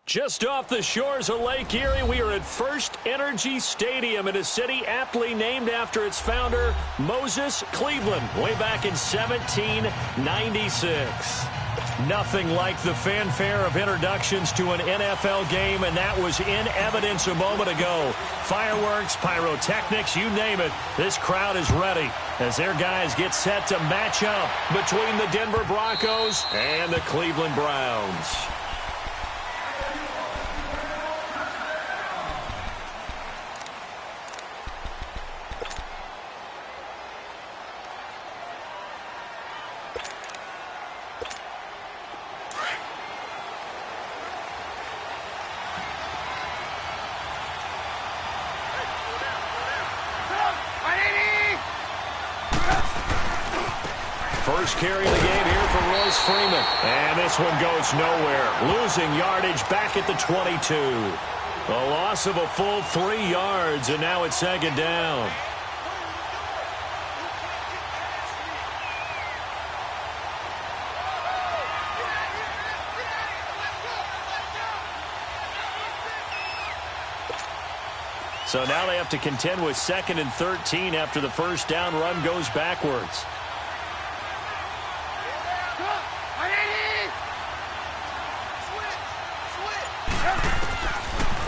Just off the shores of Lake Erie, we are at First Energy Stadium in a city aptly named after its founder, Moses Cleveland, way back in 1796. Nothing like the fanfare of introductions to an NFL game, and that was in evidence a moment ago. Fireworks, pyrotechnics, you name it. This crowd is ready as their guys get set to match up between the Denver Broncos and the Cleveland Browns. First carry of the game here for Royce Freeman. And this one goes nowhere. Losing yardage back at the 22. A loss of a full 3 yards, and now it's second down. So now they have to contend with 2nd and 13 after the first down run goes backwards.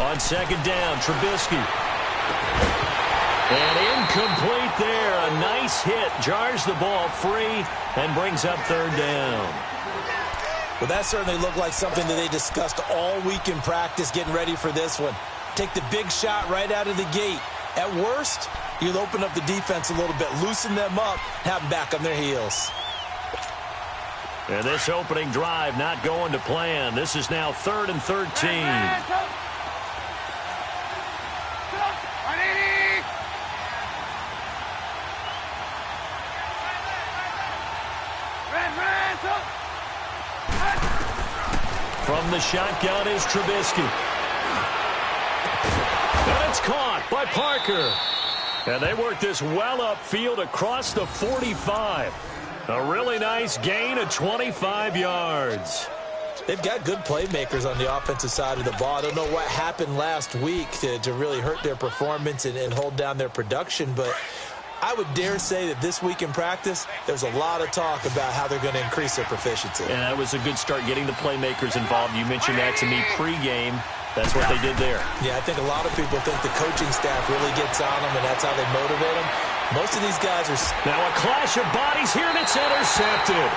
On second down, Trubisky. And incomplete there. A nice hit. Jars the ball free and brings up third down. Well, that certainly looked like something that they discussed all week in practice getting ready for this one. Take the big shot right out of the gate. At worst, you'll open up the defense a little bit, loosen them up, have them back on their heels. And this opening drive not going to plan. This is now 3rd and 13. From the shotgun is Trubisky. And it's caught by Parker. And they work this well upfield across the 45. A really nice gain of 25 yards. They've got good playmakers on the offensive side of the ball. I don't know what happened last week to really hurt their performance and hold down their production, but I would dare say that this week in practice, there's a lot of talk about how they're going to increase their proficiency. And that was a good start getting the playmakers involved. You mentioned that to me pregame. That's what they did there. Yeah, I think a lot of people think the coaching staff really gets on them, and that's how they motivate them. Most of these guys are... Now a clash of bodies here, and it's intercepted.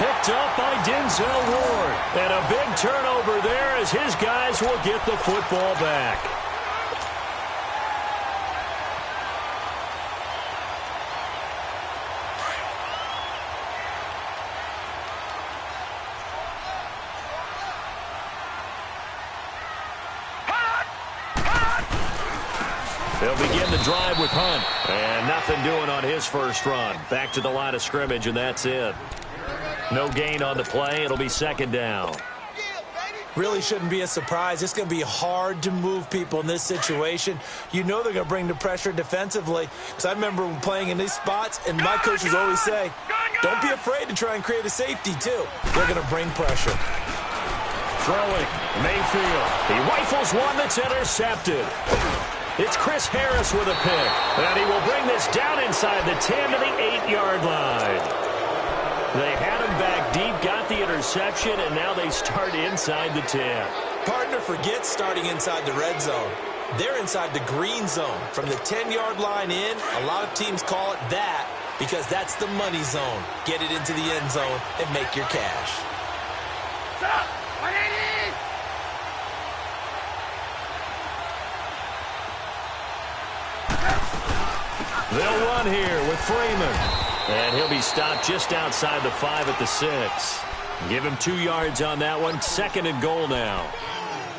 Picked up by Denzel Ward. And a big turnover there as his guys will get the football back. They'll begin the drive with Hunt. And nothing doing on his first run. Back to the line of scrimmage, and that's it. No gain on the play. It'll be second down. Really shouldn't be a surprise. It's going to be hard to move people in this situation. You know they're going to bring the pressure defensively. Because I remember playing in these spots, and my coaches always say, don't be afraid to try and create a safety, too. They're going to bring pressure. Throwing, Mayfield. He rifles one that's intercepted. It's Chris Harris with a pick. And he will bring this down inside the 10 to the 8-yard line. They had him back deep, got the interception, and now they start inside the 10. Partner forgets starting inside the red zone. They're inside the green zone. From the 10-yard line in, a lot of teams call it that because that's the money zone. Get it into the end zone and make your cash. Stop! They'll run here with Freeman. And he'll be stopped just outside the 5 at the 6. Give him 2 yards on that one. 2nd and goal now.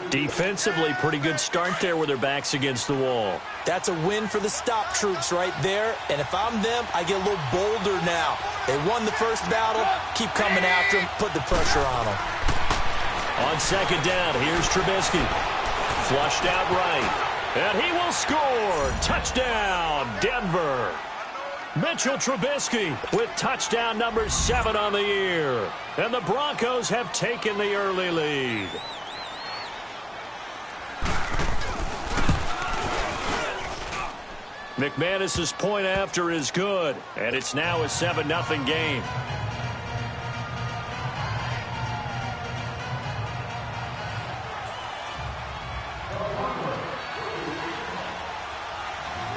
Defensively, pretty good start there with their backs against the wall. That's a win for the stop troops right there. And if I'm them, I get a little bolder now. They won the first battle. Keep coming after them. Put the pressure on them. On second down, here's Trubisky. Flushed out right. And he will score. Touchdown, Denver. Mitchell Trubisky with touchdown number 7 on the year. And the Broncos have taken the early lead. McManus's point after is good, and it's now a 7-0 game.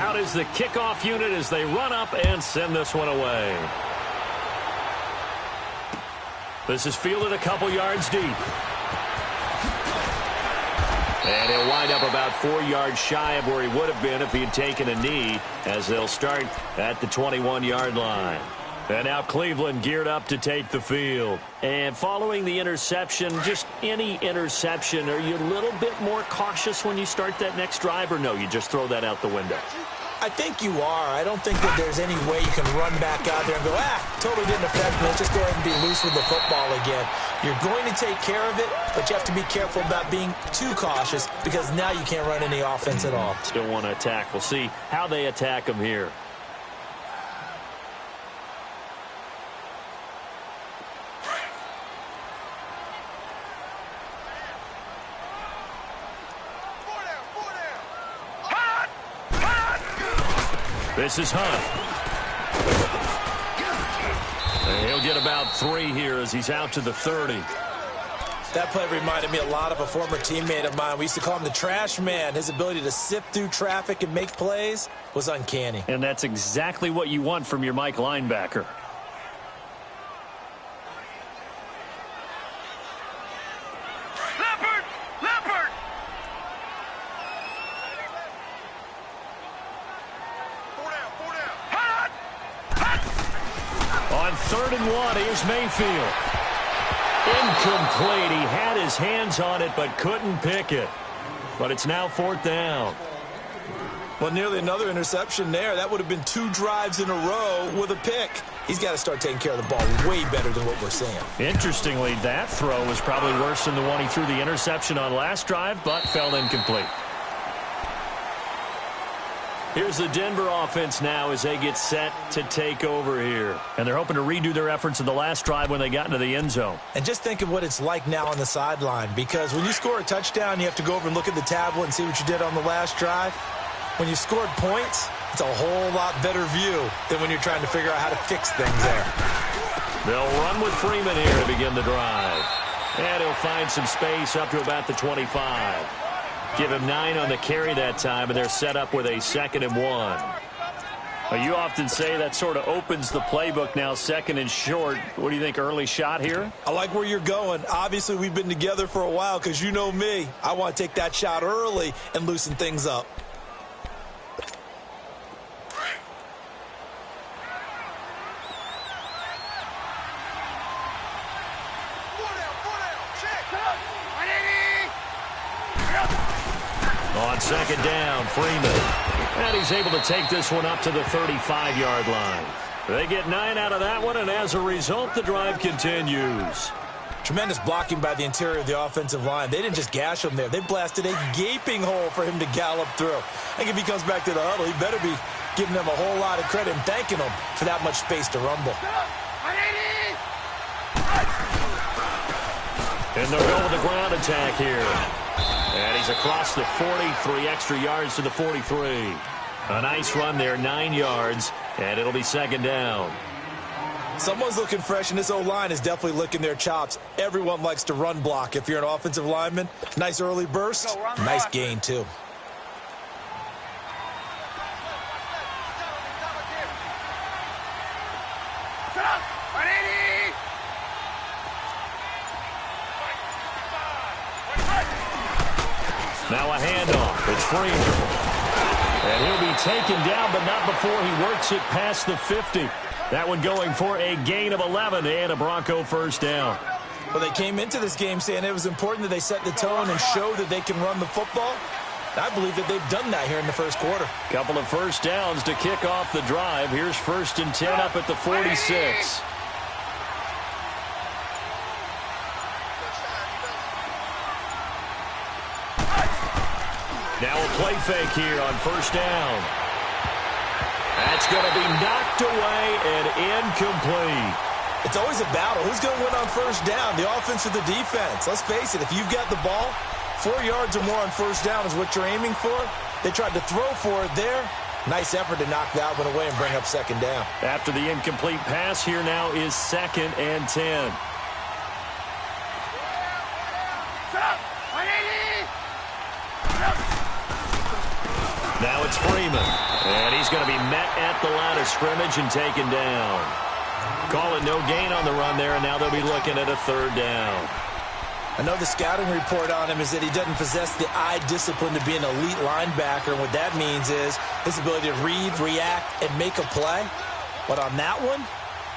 Out is the kickoff unit as they run up and send this one away. This is fielded a couple yards deep. And he'll wind up about 4 yards shy of where he would have been if he had taken a knee, as they'll start at the 21-yard line. And now Cleveland geared up to take the field. And following the interception, just any interception, are you a little bit more cautious when you start that next drive, or no, you just throw that out the window? I think you are. I don't think that there's any way you can run back out there and go, totally didn't affect me. Let's just go ahead and be loose with the football again. You're going to take care of it, but you have to be careful about being too cautious because now you can't run any offense at all. Still want to attack. We'll see how they attack them here. This is Hunt. And he'll get about 3 here as he's out to the 30. That play reminded me a lot of a former teammate of mine. We used to call him the trash man. His ability to sift through traffic and make plays was uncanny. And that's exactly what you want from your Mike linebacker. On 3rd and 1, here's Mayfield. Incomplete. He had his hands on it but couldn't pick it. But it's now 4th down. Well, nearly another interception there. That would have been 2 drives in a row with a pick. He's got to start taking care of the ball way better than what we're seeing. Interestingly, that throw was probably worse than the one he threw the interception on last drive, but fell incomplete. Here's the Denver offense now as they get set to take over here. And they're hoping to redo their efforts in the last drive when they got into the end zone. And just think of what it's like now on the sideline, because when you score a touchdown, you have to go over and look at the tablet and see what you did on the last drive. When you scored points, it's a whole lot better view than when you're trying to figure out how to fix things there. They'll run with Freeman here to begin the drive. And he'll find some space up to about the 25. Give him 9 on the carry that time, and they're set up with a 2nd and 1. Well, you often say that sort of opens the playbook now, 2nd and short. What do you think, early shot here? I like where you're going. Obviously, we've been together for a while because you know me. I want to take that shot early and loosen things up. On 2nd down, Freeman. And he's able to take this one up to the 35-yard line. They get 9 out of that one, and as a result, the drive continues. Tremendous blocking by the interior of the offensive line. They didn't just gash him there. They blasted a gaping hole for him to gallop through. I think if he comes back to the huddle, he better be giving them a whole lot of credit and thanking them for that much space to rumble. And they'll go with the ground attack here. And he's across the 40, 3 extra yards to the 43. A nice run there, 9 yards, and it'll be 2nd down. Someone's looking fresh, and this O-line is definitely licking their chops. Everyone likes to run block. If you're an offensive lineman, nice early burst, nice gain, too. Now a handoff. It's Freeman. And he'll be taken down, but not before he works it past the 50. That one going for a gain of 11 and a Bronco 1st down. Well, they came into this game saying it was important that they set the tone and show that they can run the football. I believe that they've done that here in the first quarter. Couple of 1st downs to kick off the drive. Here's 1st and 10 up at the 46. Now a play fake here on 1st down. That's going to be knocked away and incomplete. It's always a battle. Who's going to win on 1st down, the offense or the defense? Let's face it, if you've got the ball, 4 yards or more on 1st down is what you're aiming for. They tried to throw for it there. Nice effort to knock that one away and bring up second down. After the incomplete pass, here now is 2nd and 10. Now it's Freeman. And he's going to be met at the line of scrimmage and taken down. Call it no gain on the run there, and now they'll be looking at a 3rd down. I know the scouting report on him is that he doesn't possess the eye discipline to be an elite linebacker, and what that means is his ability to read, react, and make a play. But on that one,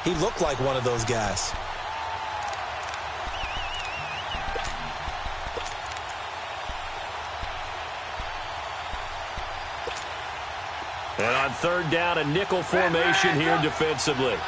he looked like one of those guys. And on 3rd down, a nickel formation here defensively.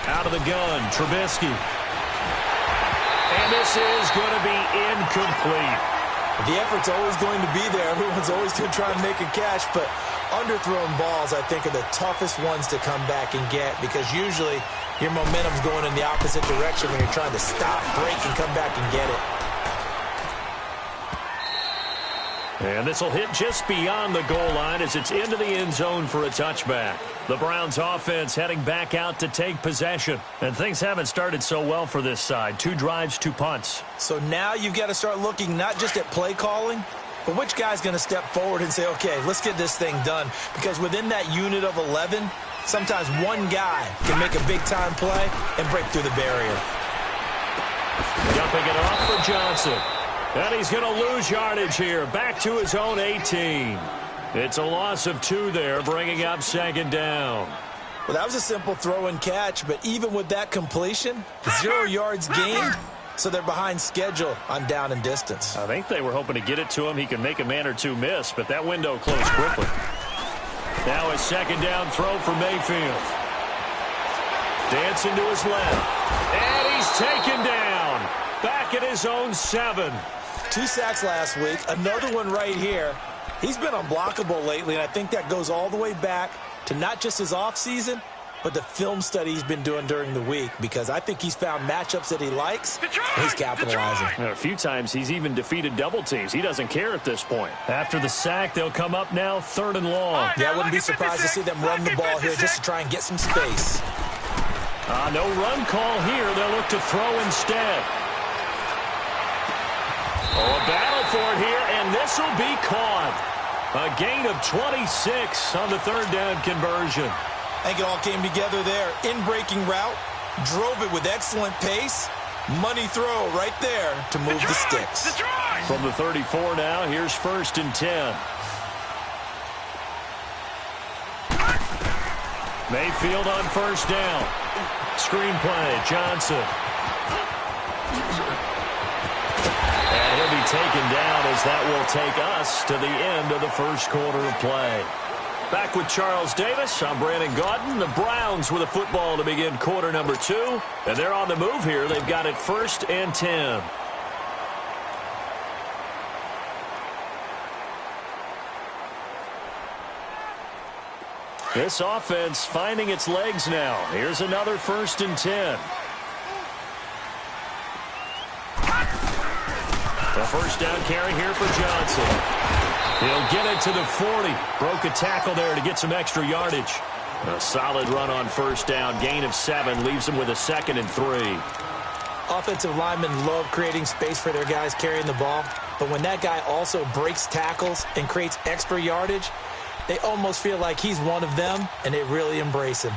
Out of the gun, Trubisky. And this is going to be incomplete. The effort's always going to be there. Everyone's always going to try and make a catch, but underthrown balls, I think, are the toughest ones to come back and get because usually your momentum's going in the opposite direction when you're trying to stop, break, and come back and get it. And this will hit just beyond the goal line as it's into the end zone for a touchback. The Browns offense heading back out to take possession. And things haven't started so well for this side. 2 drives, 2 punts. So now you've got to start looking not just at play calling, but which guy's going to step forward and say, okay, let's get this thing done. Because within that unit of 11, sometimes one guy can make a big-time play and break through the barrier. Dumping it off for Johnson. And he's going to lose yardage here. Back to his own 18. It's a loss of 2 there, bringing up 2nd down. Well, that was a simple throw and catch, but even with that completion, 0 yards gained, so they're behind schedule on down and distance. I think they were hoping to get it to him. He could make a man or 2 miss, but that window closed quickly. Now a 2nd down throw for Mayfield. Dancing to his left. And he's taken down. Back at his own 7. 2 sacks last week, another one right here. He's been unblockable lately, and I think that goes all the way back to not just his offseason, but the film study he's been doing during the week, because I think he's found matchups that he likes, and he's capitalizing. A few times he's even defeated double teams. He doesn't care at this point. After the sack, they'll come up now 3rd and long. Yeah, I wouldn't be surprised to see them run the ball here just to try and get some space. No run call here. They'll look to throw instead. Oh, a battle for it here, and this will be caught. A gain of 26 on the 3rd down conversion. I think it all came together there. In-breaking route, drove it with excellent pace. Money throw right there to move the sticks. From the 34 now, here's 1st and 10. Mayfield on 1st down. Screenplay, Johnson. And he'll be taken down as that will take us to the end of the 1st quarter of play. Back with Charles Davis, I'm Brandon Gaudin. The Browns with a football to begin quarter number 2. And they're on the move here. They've got it 1st and 10. This offense finding its legs now. Here's another 1st and 10. The 1st down carry here for Johnson. He'll get it to the 40. Broke a tackle there to get some extra yardage. A solid run on 1st down. Gain of 7 leaves him with a 2nd and 3. Offensive linemen love creating space for their guys carrying the ball. But when that guy also breaks tackles and creates extra yardage, they almost feel like he's one of them, and they really embrace him.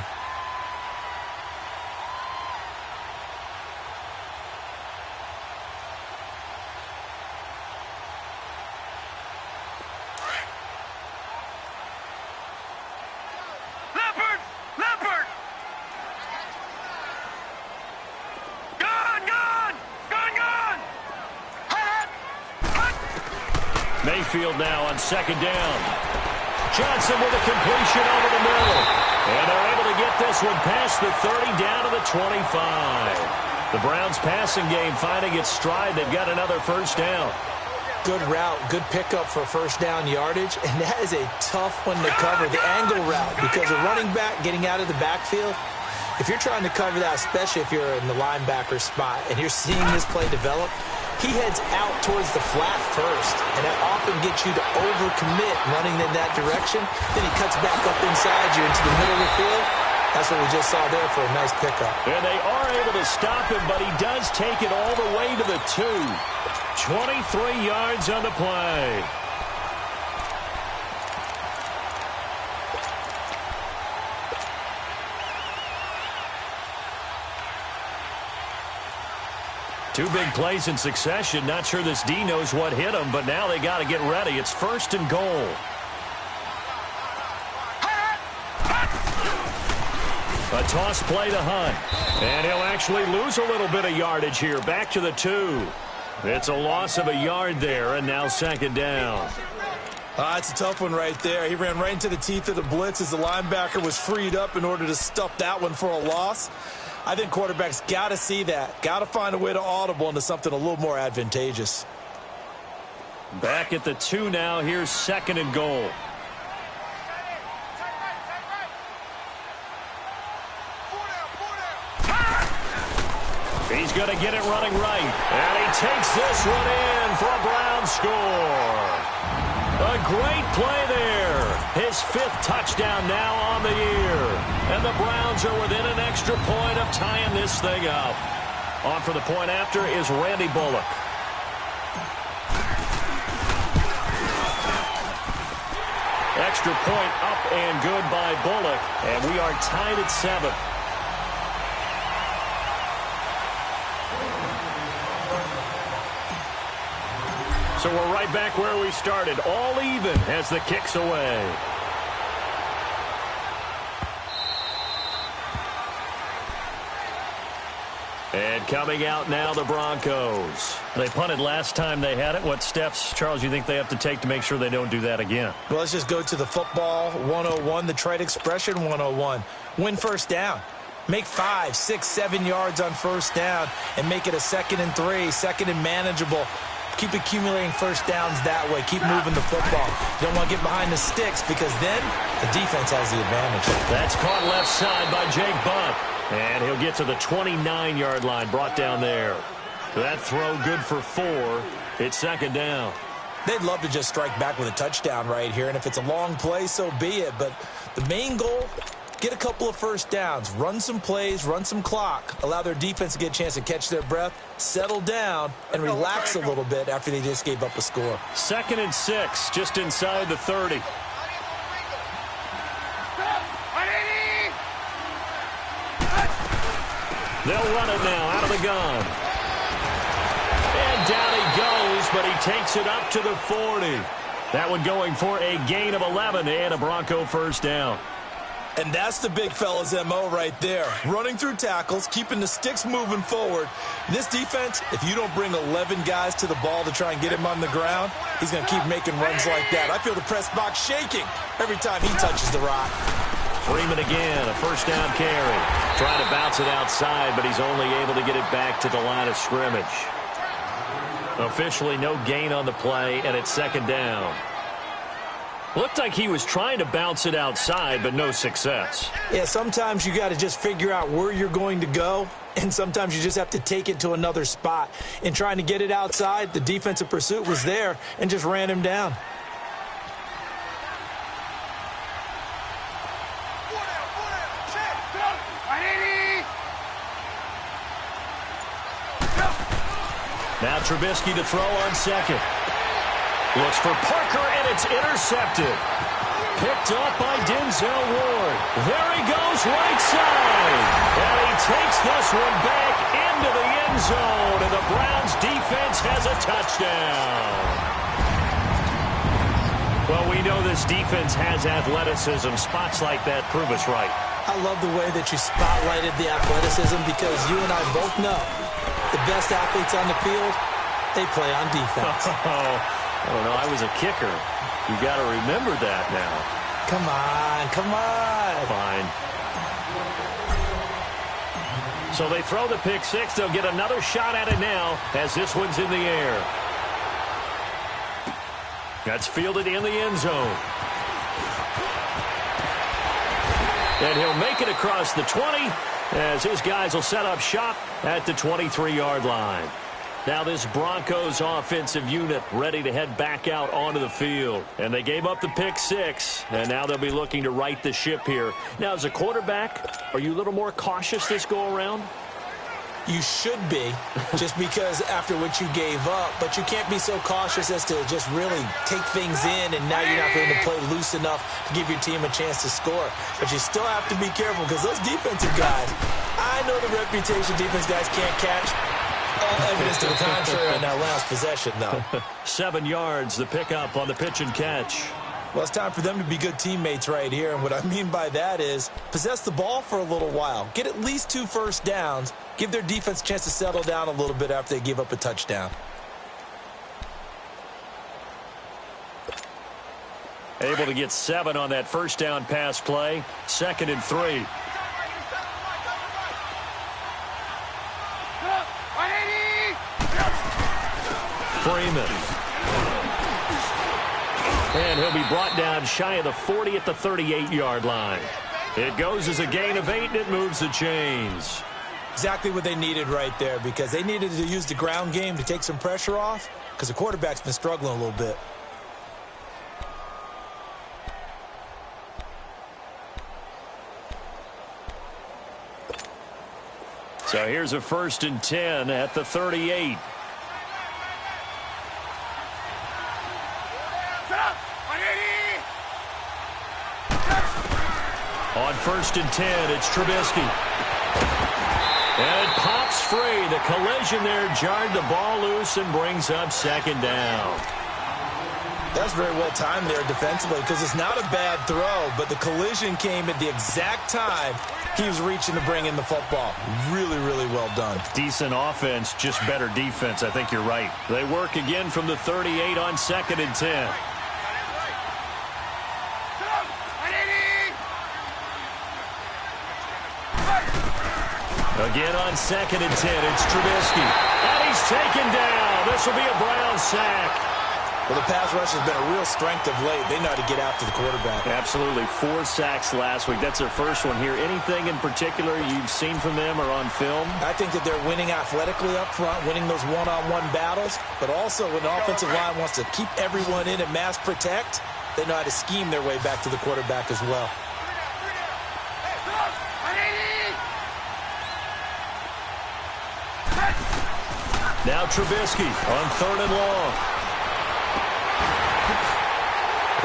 Mayfield now on 2nd down. Johnson with a completion over the middle. And they're able to get this one past the 30 down to the 25. The Browns passing game finding its stride. They've got another 1st down. Good route, good pickup for first down yardage, and that is a tough one to cover, the angle route, because a running back getting out of the backfield, if you're trying to cover that, especially if you're in the linebacker spot and you're seeing this play develop, he heads out towards the flat first, and that often gets you to overcommit running in that direction. Then he cuts back up inside you into the middle of the field. That's what we just saw there for a nice pickup. And they are able to stop him, but he does take it all the way to the 2. 23 yards on the play. Two big plays in succession. Not sure this D knows what hit him, but now they got to get ready. It's 1st and goal. A toss play to Hunt. And he'll actually lose a little bit of yardage here. Back to the 2. It's a loss of a yard there, and now 2nd down. It's a tough one right there. He ran right into the teeth of the blitz as the linebacker was freed up in order to stuff that one for a loss. I think quarterbacks got to see that. Got to find a way to audible into something a little more advantageous. Back at the 2 now. Here's 2nd and goal. He's going to get it running right. And he takes this one in for a Brown score. A great play there. His 5th touchdown now on the year. And the Browns are within an extra point of tying this thing up. On for the point after is Randy Bullock. Extra point up and good by Bullock. And we are tied at 7. So we're right back where we started, all even as the kick's away. And coming out now, the Broncos. They punted last time they had it. What steps, Charles, you think they have to take to make sure they don't do that again? Well, let's just go to the football 101, the trite expression 101. Win first down. Make 5, 6, 7 yards on first down and make it a 2nd and 3, 2nd and manageable. Keep accumulating first downs that way. Keep moving the football. You don't want to get behind the sticks because then the defense has the advantage. That's caught left side by Jake Bunt. And he'll get to the 29-yard line, brought down there. That throw good for 4. It's 2nd down. They'd love to just strike back with a touchdown right here. And if it's a long play, so be it. But the main goal, get a couple of first downs, run some plays, run some clock, allow their defense to get a chance to catch their breath, settle down, and relax a little bit after they just gave up a score. 2nd and 6, just inside the 30. They'll run it now out of the gun. And down he goes, but he takes it up to the 40. That one going for a gain of 11 and a Bronco first down. And that's the big fella's MO right there. Running through tackles, keeping the sticks moving forward. This defense, if you don't bring 11 guys to the ball to try and get him on the ground, he's going to keep making runs like that. I feel the press box shaking every time he touches the rock. Freeman again, a first down carry. Trying to bounce it outside, but he's only able to get it back to the line of scrimmage. Officially no gain on the play, and it's 2nd down. Looked like he was trying to bounce it outside, but no success. Yeah, sometimes you got to just figure out where you're going to go, and sometimes you just have to take it to another spot. In trying to get it outside, the defensive pursuit was there and just ran him down. Now Trubisky to throw on 2nd. Looks for Parker, and it's intercepted. Picked up by Denzel Ward. There he goes, right side. And he takes this one back into the end zone, and the Browns defense has a touchdown. Well, we know this defense has athleticism. Spots like that prove us right. I love the way that you spotlighted the athleticism because you and I both know the best athletes on the field, they play on defense. I don't know. I was a kicker. You got to remember that now. Come on, come on. Fine. So they throw the pick 6. They'll get another shot at it now as this one's in the air. That's fielded in the end zone. And he'll make it across the 20 as his guys will set up shop at the 23-yard line. Now this Broncos offensive unit ready to head back out onto the field. And they gave up the pick 6, and now they'll be looking to right the ship here. Now, as a quarterback, are you a little more cautious this go-around? You should be, just because after what you gave up. But you can't be so cautious as to just really take things in, and now you're not going to play loose enough to give your team a chance to score. But you still have to be careful because those defensive guys, I know the reputation defense guys can't catch. All evidence to the contrary on that last possession, though. 7 yards, the pickup on the pitch and catch. Well, it's time for them to be good teammates right here. And what I mean by that is possess the ball for a little while. Get at least 2 first downs. Give their defense a chance to settle down a little bit after they give up a touchdown. Able to get 7 on that first down pass play. 2nd and 3. Freeman. And he'll be brought down shy of the 40 at the 38-yard line. It goes as a gain of 8, and it moves the chains. Exactly what they needed right there, because they needed to use the ground game to take some pressure off, because the quarterback's been struggling a little bit. So here's a 1st and 10 at the 38. On 1st and 10, it's Trubisky. And it pops free. The collision there jarred the ball loose and brings up 2nd down. That's very well timed there defensively, because it's not a bad throw, but the collision came at the exact time he was reaching to bring in the football. Really, really well done. Decent offense, just better defense. I think you're right. They work again from the 38 on 2nd and 10. Again on 2nd and 10, it's Trubisky. And he's taken down. This will be a Brown sack. Well, the pass rush has been a real strength of late. They know how to get after the quarterback. Absolutely. 4 sacks last week. That's their first one here. Anything in particular you've seen from them or on film? I think that they're winning athletically up front, winning those one-on-one battles, but also when the offensive line wants to keep everyone in and mass protect, they know how to scheme their way back to the quarterback as well. Now Trubisky on 3rd and long.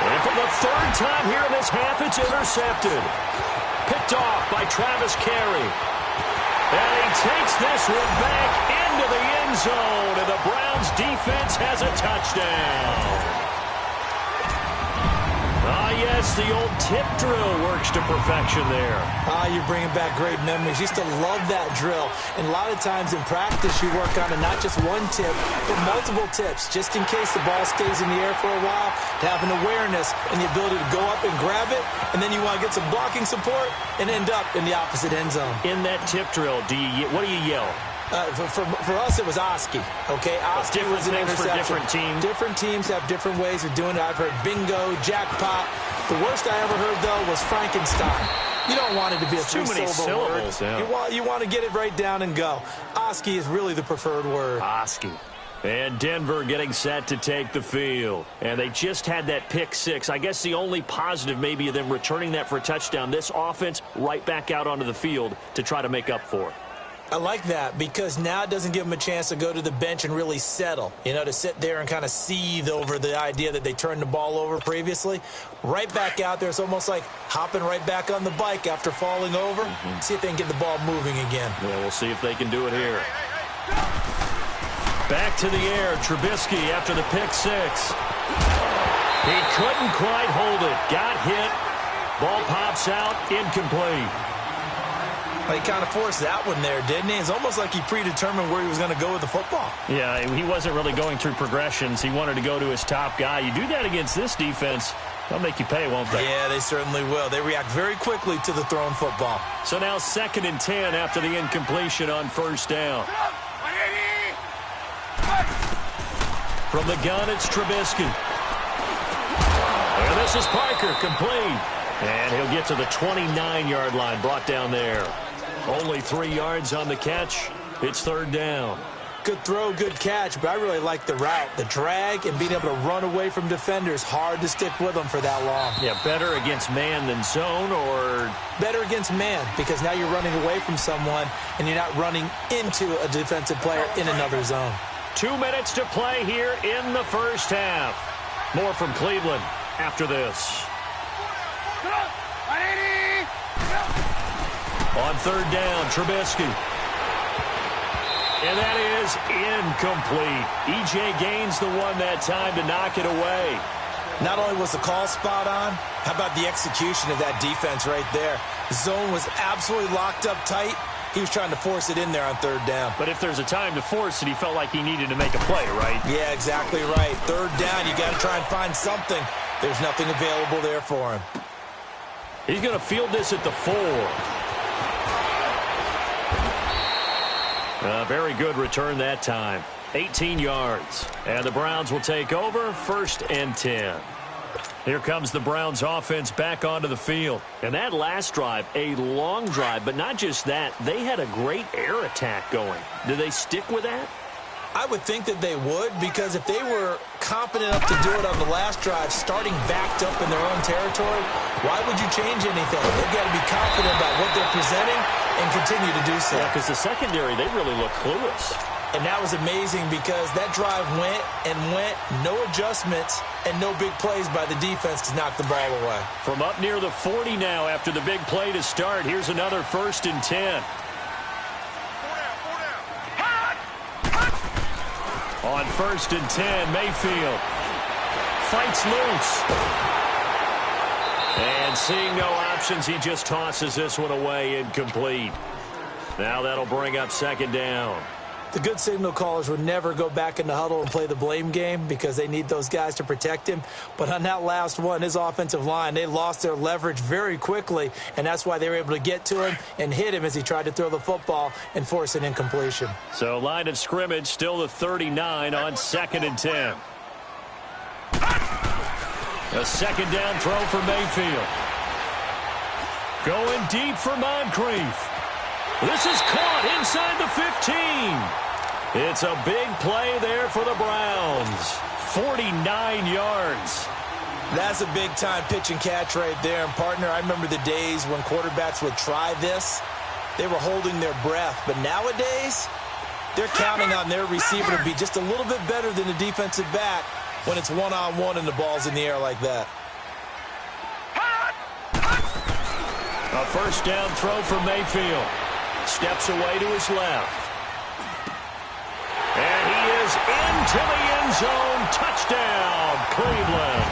And for the 3rd time here in this half, it's intercepted. Picked off by Travis Carey. And he takes this one back into the end zone, and the Browns defense has a touchdown. Ah, yes, the old tip drill works to perfection there. Ah, you're bringing back great memories. Used to love that drill. And a lot of times in practice, you work on it, not just one tip, but multiple tips, just in case the ball stays in the air for a while, to have an awareness and the ability to go up and grab it, and then you want to get some blocking support and end up in the opposite end zone. In that tip drill, what do you yell? For us, it was Oski. Okay, Oski was an interception. For different teams. Different teams have different ways of doing it. I've heard bingo, jackpot. The worst I ever heard, though, was Frankenstein. You don't want it to be a three-syllable word. Yeah. You want to get it right down and go. Oski is really the preferred word. Oski. And Denver getting set to take the field. And they just had that pick 6. I guess the only positive maybe of them returning that for a touchdown. This offense right back out onto the field to try to make up for it. I like that, because now it doesn't give them a chance to go to the bench and really settle, to sit there and kind of seethe over the idea that they turned the ball over previously. Right back out there, it's almost like hopping right back on the bike after falling over. See if they can get the ball moving again. Yeah, we'll see if they can do it here. Back to the air, Trubisky after the pick 6. He couldn't quite hold it. Got hit. Ball pops out, incomplete. He kind of forced that one there, didn't he? It's almost like he predetermined where he was going to go with the football. Yeah, he wasn't really going through progressions. He wanted to go to his top guy. You do that against this defense, they'll make you pay, won't they? Yeah, they certainly will. They react very quickly to the thrown football. So now 2nd and 10 after the incompletion on 1st down. From the gun, it's Trubisky. This is Parker, complete. And he'll get to the 29-yard line, brought down there. Only 3 yards on the catch. It's third down. Good throw, good catch, but I really like the route. The drag and being able to run away from defenders, hard to stick with them for that long. Yeah, better against man than zone, or? Better against man, because now you're running away from someone and you're not running into a defensive player in another zone. 2 minutes to play here in the first half. More from Cleveland after this. On third down, Trubisky. And that is incomplete. E.J. Gaines the one that time to knock it away. Not only was the call spot on, how about the execution of that defense right there? The zone was absolutely locked up tight. He was trying to force it in there on third down. But if there's a time to force it, he felt like he needed to make a play, right? Yeah, exactly right. Third down, you got to try and find something. There's nothing available there for him. He's going to field this at the 4. Very good return that time. 18 yards. And the Browns will take over, 1st and 10. Here comes the Browns offense back onto the field. And that last drive, a long drive, but not just that. They had a great air attack going. Do they stick with that? I would think that they would, because if they were confident enough to do it on the last drive, starting backed up in their own territory, why would you change anything? They've got to be confident about what they're presenting and continue to do so. Yeah, because the secondary, they really look clueless. And that was amazing because that drive went and went, no adjustments and no big plays by the defense to knock the ball away. From up near the 40 now after the big play to start, here's another 1st and 10. On 1st and 10, Mayfield fights loose. And seeing no options, he just tosses this one away, incomplete. Now that'll bring up 2nd down. The good signal callers would never go back in the huddle and play the blame game because they need those guys to protect him. But on that last one, his offensive line, they lost their leverage very quickly, and that's why they were able to get to him and hit him as he tried to throw the football and force an incompletion. So line of scrimmage still the 39 on 2nd and 10. A 2nd down throw for Mayfield. Going deep for Moncrief. This is caught inside the 15. It's a big play there for the Browns. 49 yards. That's a big-time pitch and catch right there. And, partner, I remember the days when quarterbacks would try this. They were holding their breath. But nowadays, they're counting on their receiver to be just a little bit better than the defensive back when it's one-on-one and the ball's in the air like that. A 1st down throw for Mayfield. Steps away to his left. And he is into the end zone. Touchdown, Cleveland.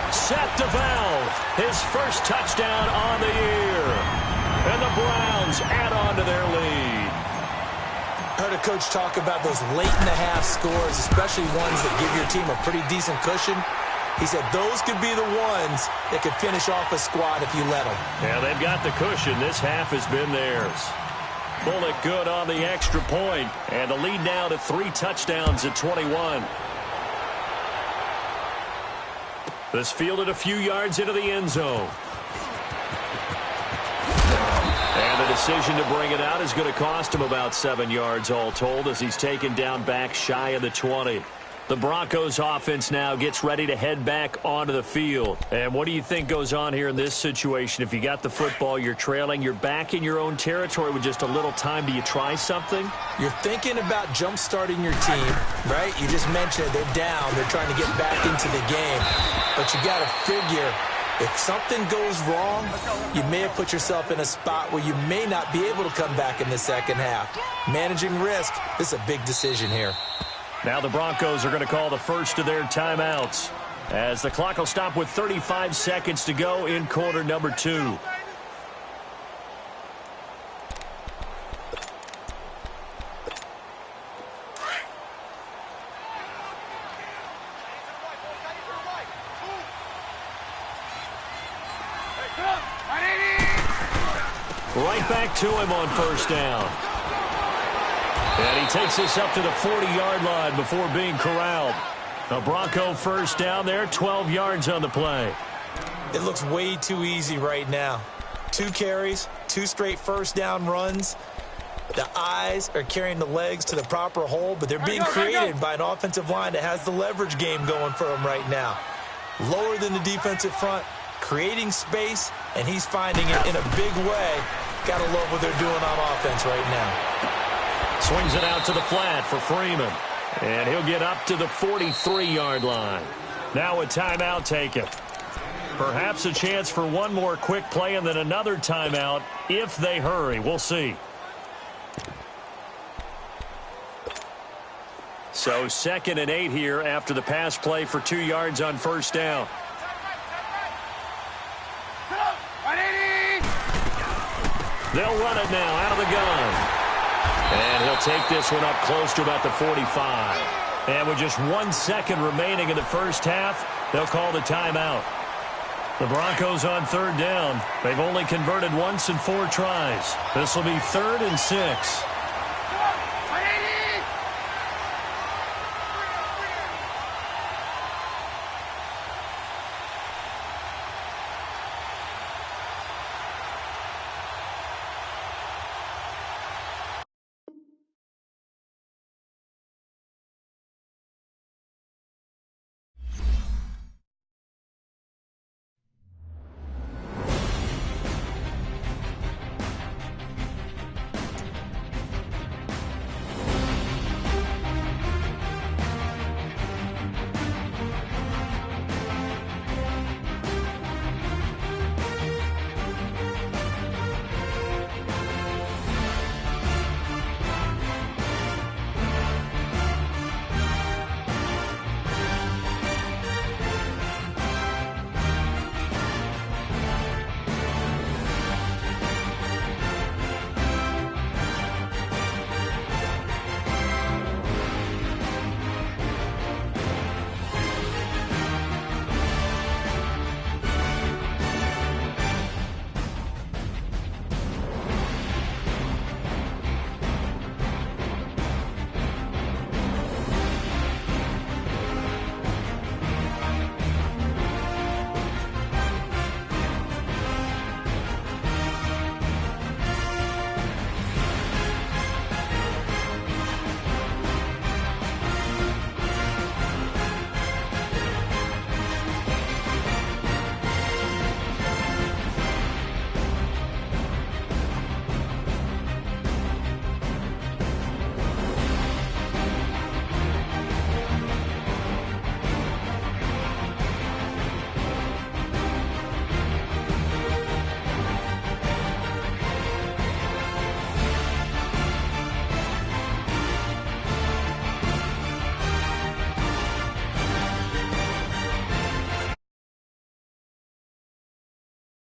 Seth DeValve, his first touchdown on the year. And the Browns add on to their lead. Heard a coach talk about those late-in-the-half scores, especially ones that give your team a pretty decent cushion. He said those could be the ones that could finish off a squad if you let them. Yeah, they've got the cushion. This half has been theirs. Bullock good on the extra point. And the lead now to 3 touchdowns at 21. This fielded a few yards into the end zone. And the decision to bring it out is going to cost him about 7 yards all told as he's taken down back shy of the 20. The Broncos offense now gets ready to head back onto the field. And what do you think goes on here in this situation? If you got the football, you're trailing, you're back in your own territory with just a little time. Do you try something? You're thinking about jump-starting your team, right? You just mentioned they're down. They're trying to get back into the game. But you got to figure if something goes wrong, you may have put yourself in a spot where you may not be able to come back in the second half. Managing risk, this is a big decision here. Now the Broncos are going to call the first of their timeouts as the clock will stop with 35 seconds to go in quarter number 2. Right back to him on 1st down. And he takes this up to the 40-yard line before being corralled. A Bronco first down there, 12 yards on the play. It looks way too easy right now. 2 carries, 2 straight first down runs. The eyes are carrying the legs to the proper hole, but they're being created by an offensive line that has the leverage game going for him right now. Lower than the defensive front, creating space, and he's finding it in a big way. Gotta love what they're doing on offense right now. Swings it out to the flat for Freeman. And he'll get up to the 43-yard line. Now a timeout taken. Perhaps a chance for one more quick play and then another timeout if they hurry. We'll see. So 2nd and 8 here after the pass play for 2 yards on first down. They'll run it now out of the gun. And he'll take this one up close to about the 45. And with just 1 second remaining in the first half, they'll call the timeout. The Broncos on 3rd down. They've only converted once in 4 tries. This will be 3rd and 6.